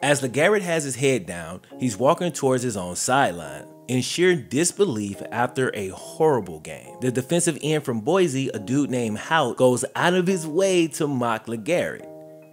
As LeGarrette has his head down, he's walking towards his own sideline in sheer disbelief after a horrible game. The defensive end from Boise, a dude named Hout, goes out of his way to mock LeGarrette.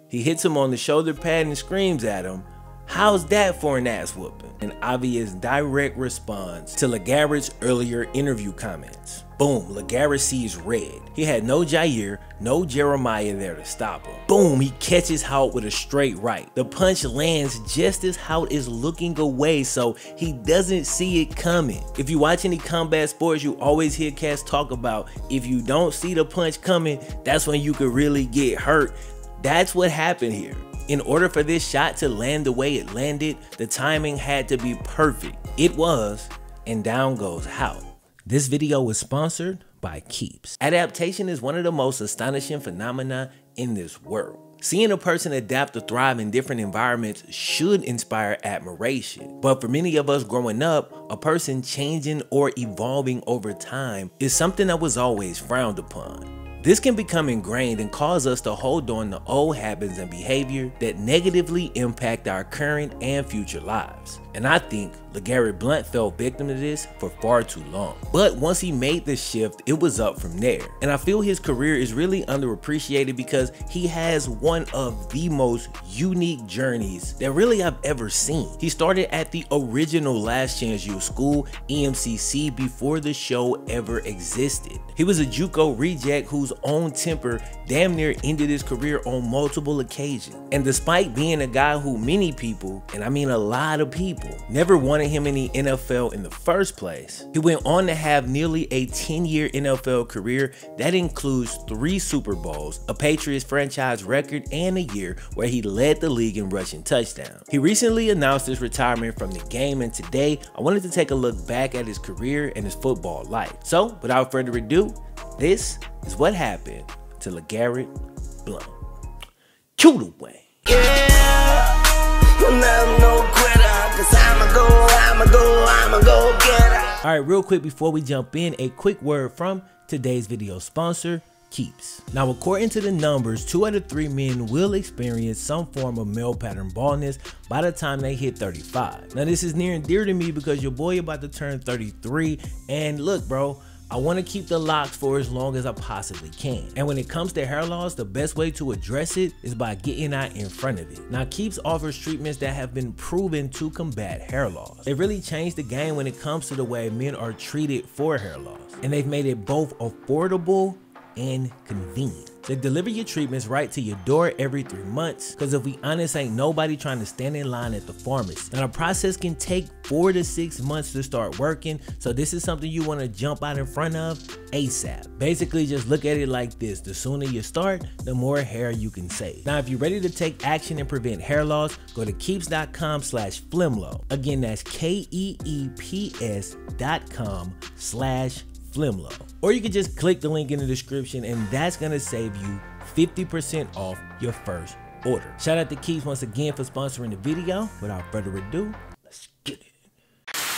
He hits him on the shoulder pad and screams at him, "How's that for an ass whooping?" An obvious direct response to LeGarrette's earlier interview comments. Boom, LeGarrette sees red. He had no Jair, no Jeremiah there to stop him. Boom, he catches Hout with a straight right. The punch lands just as Hout is looking away, so he doesn't see it coming. If you watch any combat sports, you always hear cats talk about if you don't see the punch coming, that's when you could really get hurt. That's what happened here. In order for this shot to land the way it landed, the timing had to be perfect. It was, and down goes Hout. This video was sponsored by Keeps. Adaptation is one of the most astonishing phenomena in this world. Seeing a person adapt to thrive in different environments should inspire admiration. But for many of us growing up, a person changing or evolving over time is something that was always frowned upon. This can become ingrained and cause us to hold on to old habits and behavior that negatively impact our current and future lives. And I think LeGarrette Blount fell victim to this for far too long. But once he made the shift, it was up from there. And I feel his career is really underappreciated because he has one of the most unique journeys that really I've ever seen. He started at the original Last Chance U school, EMCC, before the show ever existed. He was a JUCO reject whose own temper damn near ended his career on multiple occasions. And despite being a guy who many people, and I mean a lot of people, never wanted him in the NFL in the first place, he went on to have nearly a 10-year NFL career that includes 3 Super Bowls, a Patriots franchise record, and a year where he led the league in rushing touchdowns. He recently announced his retirement from the game, and today I wanted to take a look back at his career and his football life. So without further ado, this is what happened to LeGarrette Blount. Cue the way. Alright, real quick before we jump in, a quick word from today's video sponsor, Keeps. Now, according to the numbers, 2 out of 3 men will experience some form of male pattern baldness by the time they hit 35. Now, this is near and dear to me because your boy about to turn 33, and look, bro, I want to keep the locks for as long as I possibly can. And when it comes to hair loss, the best way to address it is by getting out in front of it. Now, Keeps offers treatments that have been proven to combat hair loss. They really changed the game when it comes to the way men are treated for hair loss. And they've made it both affordable and convenient. They deliver your treatments right to your door every 3 months, because if we honest, ain't nobody trying to stand in line at the pharmacy. Now, the process can take 4 to 6 months to start working, so this is something you want to jump out in front of ASAP. Basically, just look at it like this: the sooner you start, the more hair you can save. Now, if you're ready to take action and prevent hair loss, go to keeps.com/FlemLo. Again, that's KEEPS.com/FlemLo. Or you can just click the link in the description, and that's gonna save you 50% off your first order. Shout out to Keeps once again for sponsoring the video. Without further ado, let's get it.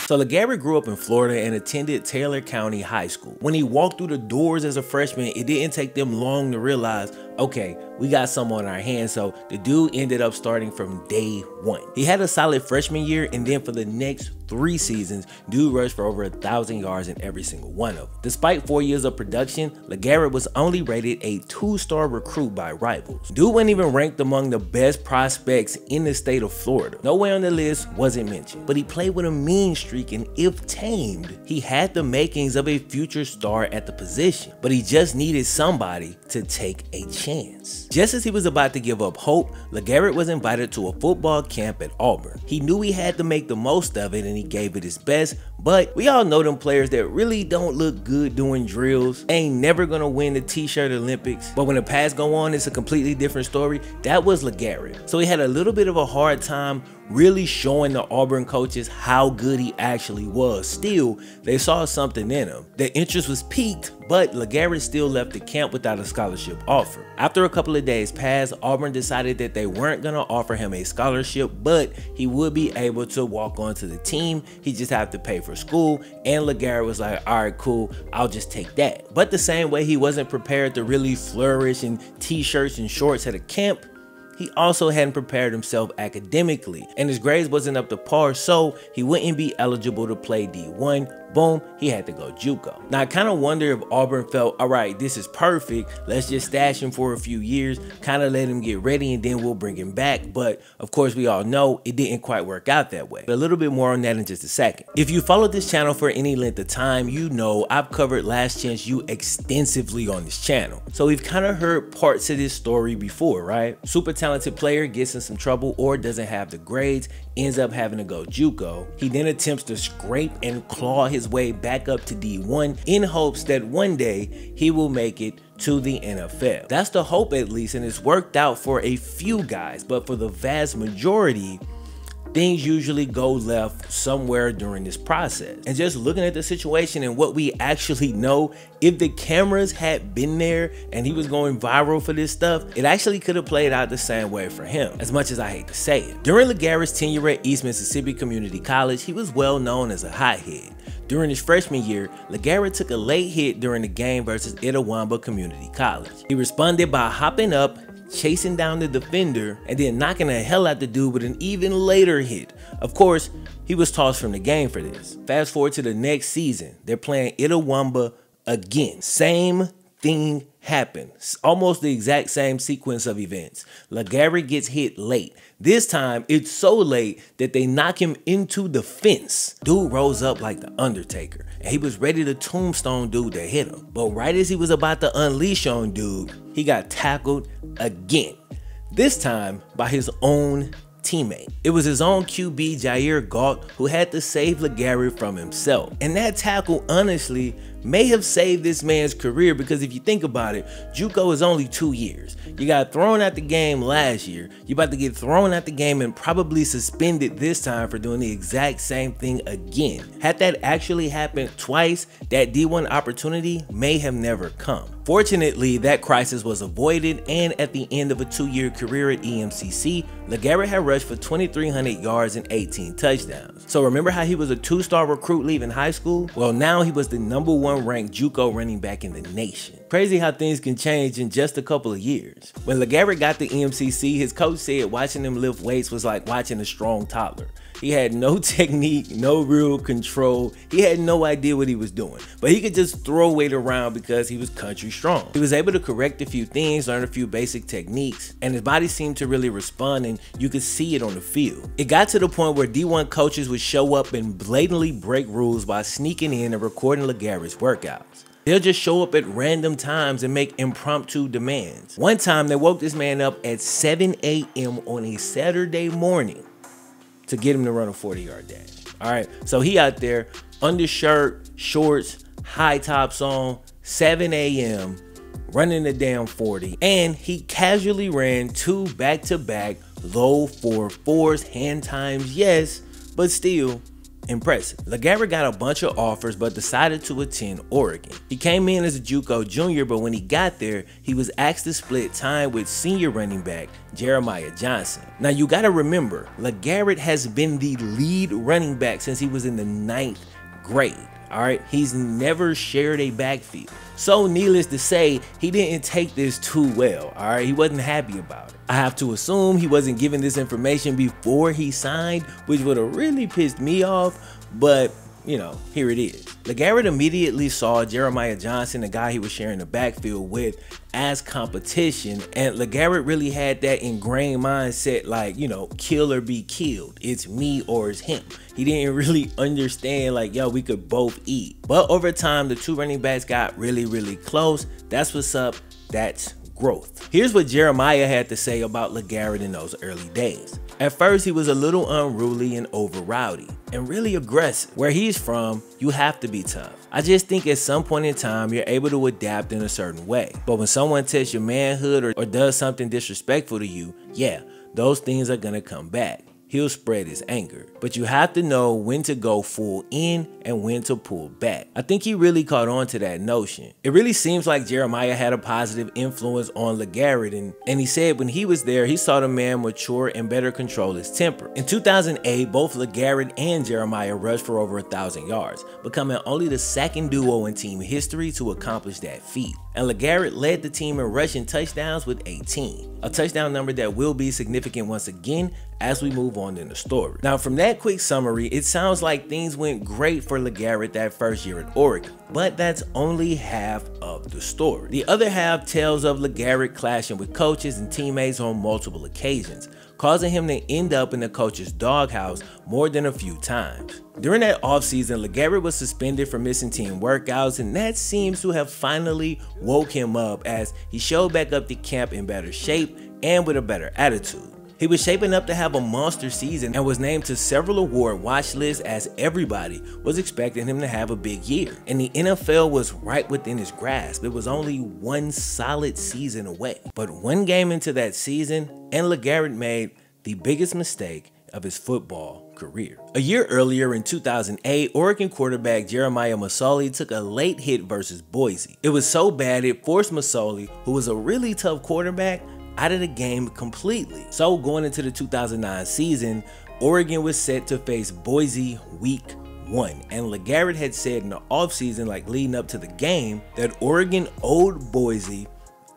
So LeGarrette grew up in Florida and attended Taylor County High School. When he walked through the doors as a freshman, it didn't take them long to realize, okay, we got some on our hands. So the dude ended up starting from day 1. He had a solid freshman year, and then for the next 3 seasons, dude rushed for over 1,000 yards in every single one of them. Despite 4 years of production, LeGarrette was only rated a 2-star recruit by rivals. Dude wasn't even ranked among the best prospects in the state of Florida. Nowhere on the list wasn't mentioned, but he played with a mean streak, and if tamed, he had the makings of a future star at the position, but he just needed somebody to take a chance. Just as he was about to give up hope, LeGarrette was invited to a football camp at Auburn. He knew he had to make the most of it, and he gave it his best, but we all know them players that really don't look good doing drills, ain't never gonna win the t-shirt Olympics, but when the pass go on, it's a completely different story. That was LeGarrette. So he had a little bit of a hard time really showing the Auburn coaches how good he actually was. Still, they saw something in him. The interest was piqued, but LeGarrette still left the camp without a scholarship offer. After a couple of days passed, Auburn decided that they weren't gonna offer him a scholarship, but he would be able to walk onto the team. He just had to pay for school, and LeGarrette was like, all right, cool, I'll just take that. But the same way he wasn't prepared to really flourish in t-shirts and shorts at a camp, he also hadn't prepared himself academically, and his grades wasn't up to par, so he wouldn't be eligible to play D1. Boom, he had to go JUCO. Now I kind of wonder if Auburn felt, all right, this is perfect, let's just stash him for a few years, kind of let him get ready, and then we'll bring him back. But of course we all know it didn't quite work out that way. But a little bit more on that in just a second. If you followed this channel for any length of time, you know I've covered Last Chance U extensively on this channel, so we've kind of heard parts of this story before, right? Super talented player gets in some trouble or doesn't have the grades, ends up having to go JUCO. He then attempts to scrape and claw his way back up to D1 in hopes that one day he will make it to the NFL. That's the hope, at least, and it's worked out for a few guys, but for the vast majority, things usually go left somewhere during this process. And just looking at the situation and what we actually know, if the cameras had been there and he was going viral for this stuff, it actually could have played out the same way for him, as much as I hate to say it. During LeGarrette's tenure at East Mississippi Community College, he was well known as a hothead. During his freshman year, LeGarrette took a late hit during the game versus Itawamba Community College. He responded by hopping up, chasing down the defender, and then knocking the hell out the dude with an even later hit. Of course, he was tossed from the game for this. Fast forward to the next season, they're playing Itawamba again. Same thing happened. Almost the exact same sequence of events. LeGarrette gets hit late. This time, it's so late that they knock him into the fence. Dude rose up like the Undertaker, and he was ready to tombstone dude to hit him. But right as he was about to unleash on dude, he got tackled again. This time by his own teammate. It was his own QB, Jair Galt, who had to save LeGarrette from himself. And that tackle, honestly, may have saved this man's career, because if you think about it, JUCO is only 2 years. You got thrown out the game last year. You're about to get thrown out the game and probably suspended this time for doing the exact same thing again. Had that actually happened twice, that D1 opportunity may have never come. Fortunately, that crisis was avoided, and at the end of a 2-year career at EMCC, LeGarrette had rushed for 2,300 yards and 18 touchdowns. So remember how he was a 2-star recruit leaving high school? Well, now he was the #1 ranked JUCO running back in the nation. Crazy how things can change in just a couple of years. When LeGarrette got to EMCC, his coach said watching him lift weights was like watching a strong toddler. He had no technique, no real control. He had no idea what he was doing, but he could just throw weight around because he was country strong. He was able to correct a few things, learn a few basic techniques, and his body seemed to really respond, and you could see it on the field. It got to the point where D1 coaches would show up and blatantly break rules by sneaking in and recording LeGarrette's workouts. They'll just show up at random times and make impromptu demands. One time, they woke this man up at 7 a.m. on a Saturday morning to get him to run a 40-yard dash. All right, so he out there, undershirt, shorts, high tops on, 7 a.m., running the damn 40, and he casually ran 2 back-to-back low 4.4s, hand times, yes, but still impressive. LeGarrette got a bunch of offers but decided to attend Oregon. He came in as a JUCO junior, but when he got there, he was asked to split time with senior running back Jeremiah Johnson. Now you gotta remember, LeGarrette has been the lead running back since he was in the 9th grade. All right, he's never shared a backfield. So needless to say, he didn't take this too well. All right, he wasn't happy about it. I have to assume he wasn't given this information before he signed, which would have really pissed me off, but you know, here it is. LeGarrette immediately saw Jeremiah Johnson, the guy he was sharing the backfield with, as competition, and LeGarrette really had that ingrained mindset, like, you know, kill or be killed. It's me or it's him. He didn't really understand, like, yo, we could both eat. But over time, the two running backs got really close. That's what's up. That's growth. Here's what Jeremiah had to say about LeGarrette in those early days. At first, he was a little unruly and over rowdy and really aggressive. Where he's from, you have to be tough. I just think at some point in time, you're able to adapt in a certain way. But when someone tests your manhood or does something disrespectful to you, yeah, those things are gonna come back. He'll spread his anger, but you have to know when to go full in and when to pull back. I think he really caught on to that notion. It really seems like Jeremiah had a positive influence on LeGarrette, and he said when he was there, he saw the man mature and better control his temper. In 2008, both LeGarrette and Jeremiah rushed for over 1,000 yards, becoming only the second duo in team history to accomplish that feat. and LeGarrette led the team in rushing touchdowns with 18, a touchdown number that will be significant once again as we move on in the story. Now, from that quick summary, it sounds like things went great for LeGarrette that first year at Oregon, but that's only half of the story. The other half tells of LeGarrette clashing with coaches and teammates on multiple occasions, causing him to end up in the coach's doghouse more than a few times. During that offseason, LeGarrette was suspended for missing team workouts, and that seems to have finally woke him up as he showed back up to camp in better shape and with a better attitude. He was shaping up to have a monster season and was named to several award watch lists as everybody was expecting him to have a big year. And the NFL was right within his grasp. It was only one solid season away. But one game into that season, and LeGarrette made the biggest mistake of his football career. A year earlier in 2008, Oregon quarterback Jeremiah Masoli took a late hit versus Boise. It was so bad it forced Masoli, who was a really tough quarterback, out of the game completely. So going into the 2009 season, Oregon was set to face Boise week 1, and LeGarrette had said in the offseason, like leading up to the game, that Oregon owed Boise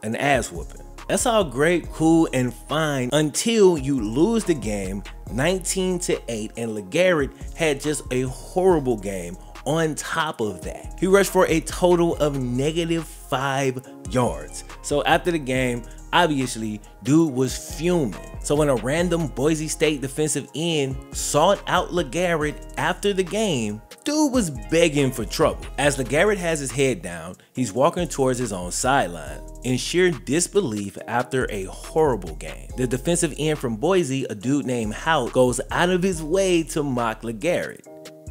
an ass whooping. That's all great, cool, and fine until you lose the game 19-8, and LeGarrette had just a horrible game on top of that. He rushed for a total of -5 yards. So after the game, obviously, dude was fuming. So when a random Boise State defensive end sought out LeGarrette after the game, dude was begging for trouble. As LeGarrette has his head down, he's walking towards his own sideline in sheer disbelief after a horrible game. The defensive end from Boise, a dude named Hout, goes out of his way to mock LeGarrette.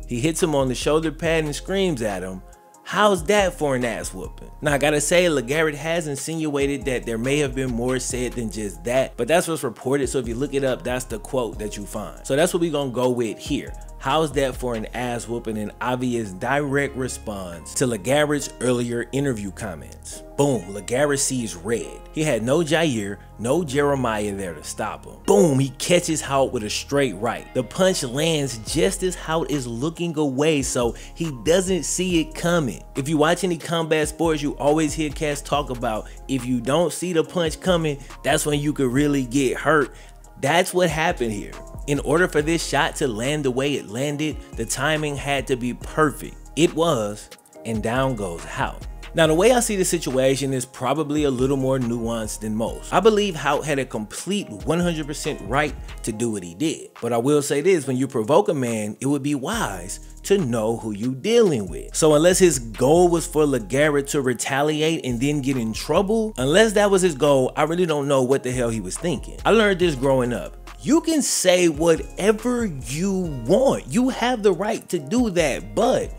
He hits him on the shoulder pad and screams at him. How's that for an ass whooping? Now, I gotta say, LeGarrette has insinuated that there may have been more said than just that, but that's what's reported, so if you look it up, that's the quote that you find. So that's what we're gonna go with here. How's that for an ass whooping? An obvious direct response to LeGarrette's earlier interview comments. Boom, LeGarrette sees red. He had no Jair, no Jeremiah there to stop him. Boom, he catches Hout with a straight right. The punch lands just as Hout is looking away, so he doesn't see it coming. If you watch any combat sports, you always hear cats talk about if you don't see the punch coming, that's when you could really get hurt. That's what happened here. In order for this shot to land the way it landed, the timing had to be perfect. It was, and down goes Hout. Now, the way I see the situation is probably a little more nuanced than most. I believe Hout had a complete 100% right to do what he did. But I will say this, when you provoke a man, it would be wise to know who you dealing with. So unless his goal was for LeGarrette to retaliate and then get in trouble, unless that was his goal, I really don't know what the hell he was thinking. I learned this growing up. You can say whatever you want. You have the right to do that, but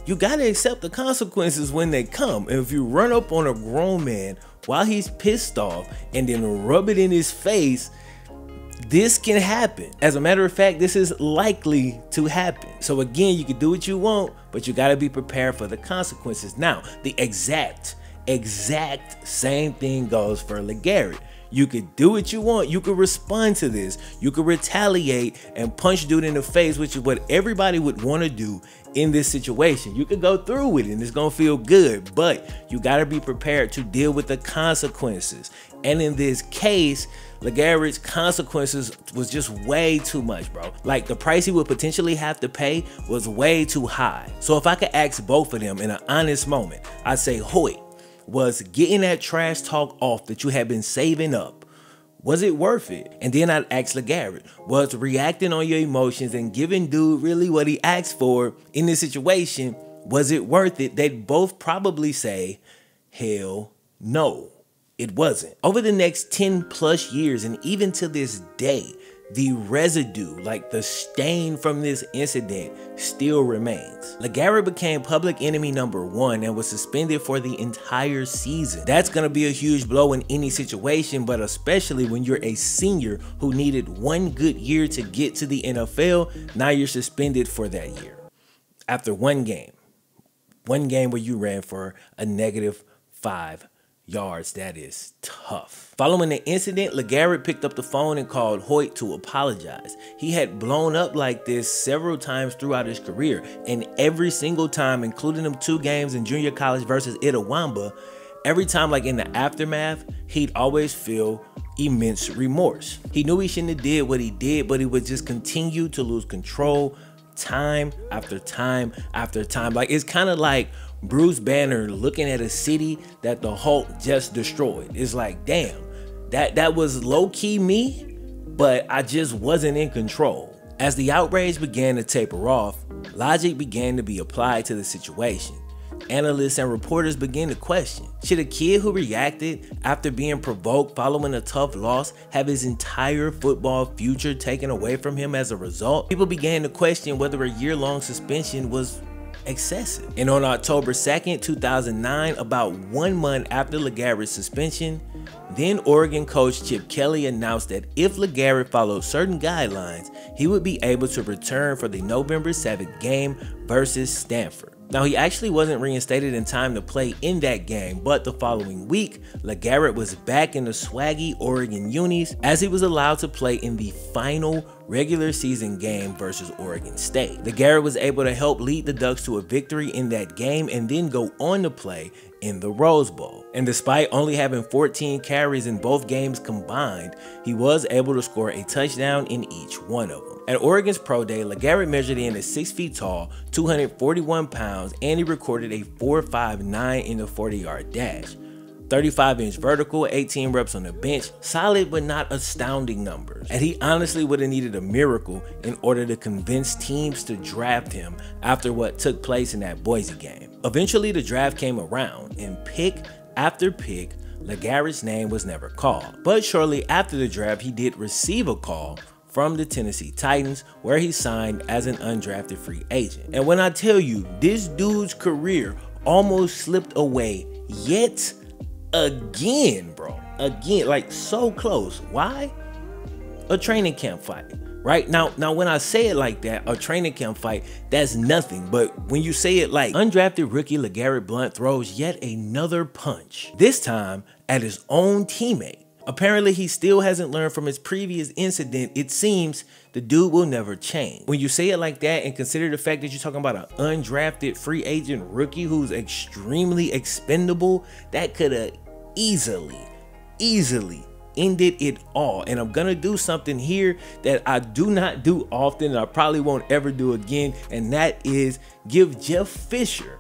you gotta accept the consequences when they come. And if you run up on a grown man while he's pissed off and then rub it in his face, this can happen. As a matter of fact, this is likely to happen. So again, you can do what you want, but you gotta be prepared for the consequences. Now, the exact same thing goes for LeGarrette. You could do what you want. You could respond to this. You could retaliate and punch dude in the face, which is what everybody would want to do in this situation. You could go through with it and it's gonna feel good, but you gotta be prepared to deal with the consequences. And in this case, LeGarrette's consequences was just way too much, bro. Like, the price he would potentially have to pay was way too high. So if I could ask both of them in an honest moment, I'd say, Hoyt, was getting that trash talk off that you had been saving up, was it worth it? And then I'd ask LeGarrette, was reacting on your emotions and giving dude really what he asked for in this situation, was it worth it? They'd both probably say, hell no, it wasn't. Over the next 10+ years, and even to this day, the residue, like the stain from this incident, still remains. LeGarrette became public enemy #1 and was suspended for the entire season. That's gonna be a huge blow in any situation, but especially when you're a senior who needed one good year to get to the NFL, now you're suspended for that year. After one game where you ran for a -5 yards, that is tough. Following the incident, LeGarrette picked up the phone and called Hoyt to apologize. He had blown up like this several times throughout his career, and every single time, including them 2 games in junior college versus Itawamba, every time, like in the aftermath, he'd always feel immense remorse. He knew he shouldn't have did what he did, but he would just continue to lose control time after time after time. Like, it's kind of like Bruce Banner looking at a city that the Hulk just destroyed. It's like, damn, that was low-key me, but I just wasn't in control. As the outrage began to taper off, logic began to be applied to the situation. Analysts and reporters began to question, should a kid who reacted after being provoked following a tough loss have his entire football future taken away from him as a result? People began to question whether a year-long suspension was excessive. And on October 2nd, 2009, about 1 month after LeGarrette's suspension, then Oregon coach Chip Kelly announced that if LeGarrette followed certain guidelines, he would be able to return for the November 7th game versus Stanford. Now, he actually wasn't reinstated in time to play in that game, but the following week, LeGarrette was back in the swaggy Oregon unis as he was allowed to play in the final regular season game versus Oregon State. LeGarrette was able to help lead the Ducks to a victory in that game and then go on to play in the Rose Bowl. And despite only having 14 carries in both games combined, he was able to score a touchdown in each one of them. At Oregon's Pro Day, LeGarrette measured in at 6 feet tall, 241 pounds, and he recorded a 4.59 in the 40-yard dash. 35-inch vertical, 18 reps on the bench, solid but not astounding numbers. And he honestly would have needed a miracle in order to convince teams to draft him after what took place in that Boise game. Eventually the draft came around, and pick after pick, LeGarrette's name was never called. But shortly after the draft, he did receive a call from the Tennessee Titans, where he signed as an undrafted free agent. And when I tell you, this dude's career almost slipped away yet again, bro. Again, like so close. Why? A training camp fight. Right? Now when I say it like that, a training camp fight, that's nothing. But when you say it like undrafted rookie LeGarrette Blount throws yet another punch, this time at his own teammate. Apparently, he still hasn't learned from his previous incident. It seems the dude will never change. When you say it like that and consider the fact that you're talking about an undrafted free agent rookie who's extremely expendable, that could have easily ended it all. And I'm gonna do something here that I do not do often and I probably won't ever do again, and that is give Jeff Fisher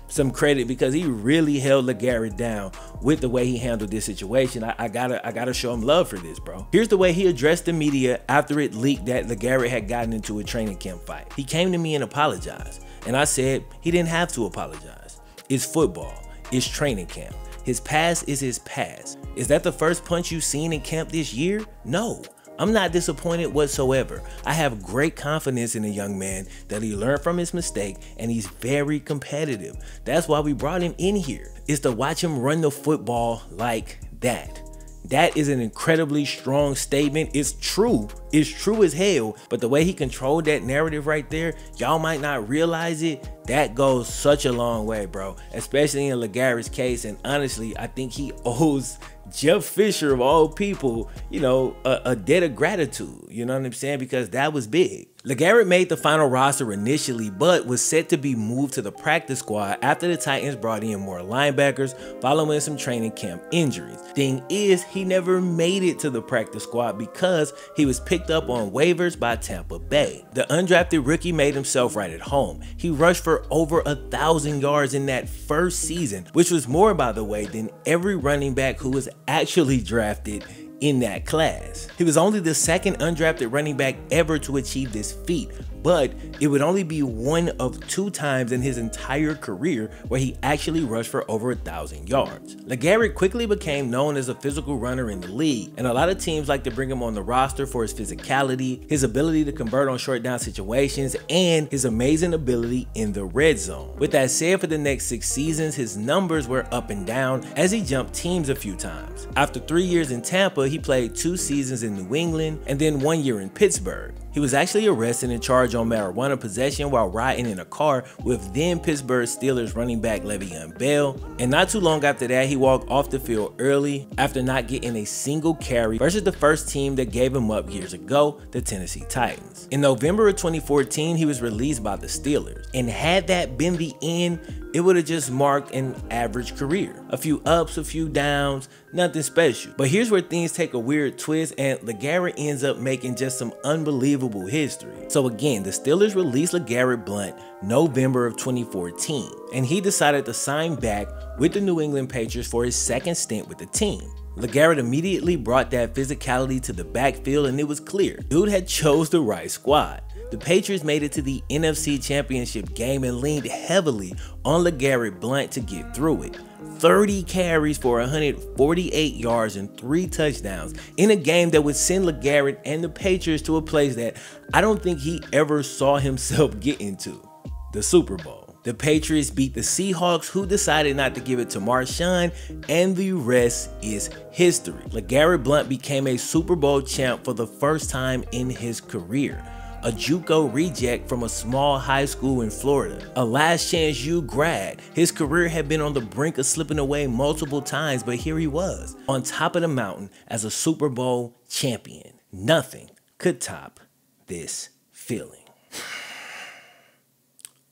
some credit, because he really held LeGarrette down with the way he handled this situation. I gotta show him love for this, bro. Here's the way he addressed the media after it leaked that LeGarrette had gotten into a training camp fight. He came to me and apologized, and I said he didn't have to apologize. It's football. It's training camp. His past is his past. Is that the first punch you've seen in camp this year? No. I'm not disappointed whatsoever. I have great confidence in the young man that he learned from his mistake, and he's very competitive. That's why we brought him in here, is to watch him run the football like that. That is an incredibly strong statement. It's true as hell, but the way he controlled that narrative right there, y'all might not realize it. That goes such a long way, bro, especially in LeGarrette's case. And honestly, I think he owes Jeff Fisher, of all people, you know, a debt of gratitude, you know what I'm saying? Because that was big. LeGarrette made the final roster initially, but was set to be moved to the practice squad after the Titans brought in more linebackers following some training camp injuries. Thing is, he never made it to the practice squad because he was picked up on waivers by Tampa Bay. The undrafted rookie made himself right at home. He rushed for over 1,000 yards in that first season, which was more, by the way, than every running back who was actually drafted in that class. He was only the second undrafted running back ever to achieve this feat, but it would only be one of 2 times in his entire career where he actually rushed for over 1,000 yards. LeGarrette quickly became known as a physical runner in the league, and a lot of teams like to bring him on the roster for his physicality, his ability to convert on short down situations, and his amazing ability in the red zone. With that said, for the next 6 seasons, his numbers were up and down as he jumped teams a few times. After 3 years in Tampa, he played 2 seasons in New England and then 1 year in Pittsburgh. He was actually arrested and charged on marijuana possession while riding in a car with then Pittsburgh Steelers running back Le'Veon Bell. And not too long after that, he walked off the field early after not getting a single carry versus the first team that gave him up years ago, the Tennessee Titans. In November of 2014, he was released by the Steelers. And had that been the end, it would have just marked an average career. A few ups, a few downs, nothing special. But here's where things take a weird twist and LeGarrette ends up making just some unbelievable history. So again, the Steelers released LeGarrette Blount November of 2014, and he decided to sign back with the New England Patriots for his second stint with the team. LeGarrette immediately brought that physicality to the backfield, and it was clear dude had chose the right squad. The Patriots made it to the NFC Championship game and leaned heavily on LeGarrette Blount to get through it. 30 carries for 148 yards and 3 touchdowns in a game that would send LeGarrette and the Patriots to a place that I don't think he ever saw himself get into, the Super Bowl. The Patriots beat the Seahawks, who decided not to give it to Marshawn, and the rest is history. LeGarrette Blount became a Super Bowl champ for the first time in his career. A JUCO reject from a small high school in Florida. A last chance U grad. His career had been on the brink of slipping away multiple times, but here he was, on top of the mountain as a Super Bowl champion. Nothing could top this feeling.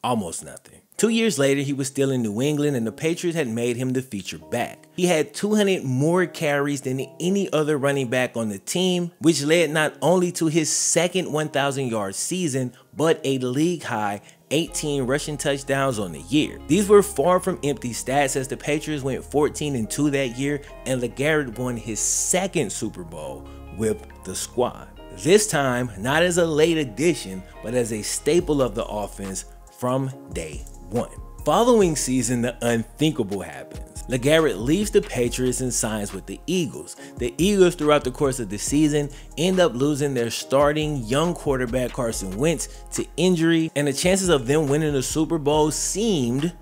Almost nothing. 2 years later, he was still in New England and the Patriots had made him the featured back. He had 200 more carries than any other running back on the team, which led not only to his second 1,000-yard season, but a league-high 18 rushing touchdowns on the year. These were far from empty stats as the Patriots went 14-2 that year and LeGarrette won his second Super Bowl with the squad. This time, not as a late addition, but as a staple of the offense from day one. Following season, the unthinkable happens. LeGarrette leaves the Patriots and signs with the Eagles. The Eagles, throughout the course of the season, end up losing their starting young quarterback Carson Wentz to injury, and the chances of them winning the Super Bowl seemed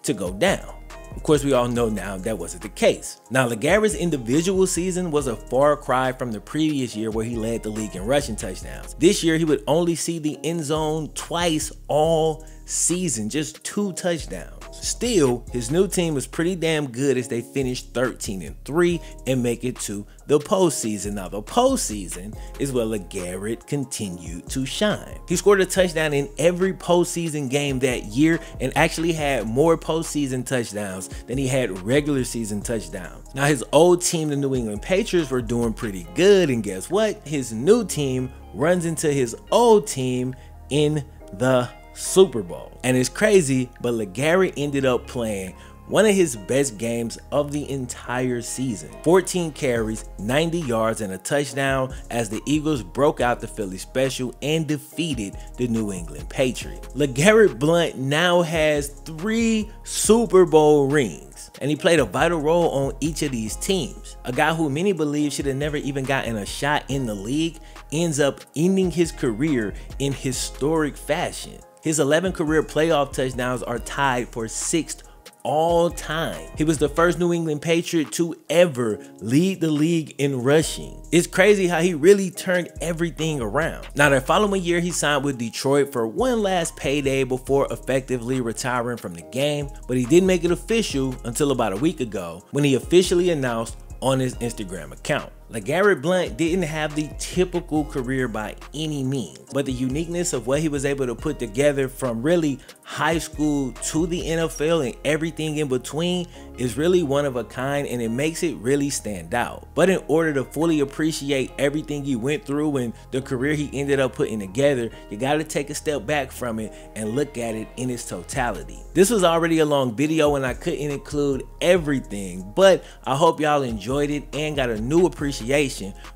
to go down. Of course, we all know now that wasn't the case. Now, LeGarrette's individual season was a far cry from the previous year where he led the league in rushing touchdowns. This year, he would only see the end zone twice all season, just 2 touchdowns. Still, his new team was pretty damn good as they finished 13-3 and make it to the postseason. Now, the postseason is where LeGarrette continued to shine. He scored a touchdown in every postseason game that year and actually had more postseason touchdowns than he had regular season touchdowns. Now, his old team, the New England Patriots, were doing pretty good, and guess what? His new team runs into his old team in the Super Bowl. And it's crazy, but LeGarrette ended up playing one of his best games of the entire season. 14 carries, 90 yards, and a touchdown as the Eagles broke out the Philly special and defeated the New England Patriots. LeGarrette Blount now has 3 Super Bowl rings, and he played a vital role on each of these teams. A guy who many believe should have never even gotten a shot in the league ends up ending his career in historic fashion. His 11 career playoff touchdowns are tied for 6th all time. He was the first New England Patriot to ever lead the league in rushing. It's crazy how he really turned everything around. Now, the following year, he signed with Detroit for one last payday before effectively retiring from the game, but he didn't make it official until about a week ago when he officially announced on his Instagram account. LeGarrette Blount didn't have the typical career by any means, but the uniqueness of what he was able to put together from really high school to the NFL and everything in between is really one of a kind, and it makes it really stand out. But in order to fully appreciate everything he went through and the career he ended up putting together, you got to take a step back from it and look at it in its totality. This was already a long video and I couldn't include everything, but I hope y'all enjoyed it and got a new appreciation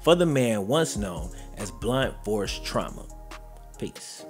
for the man once known as blunt force trauma. Peace.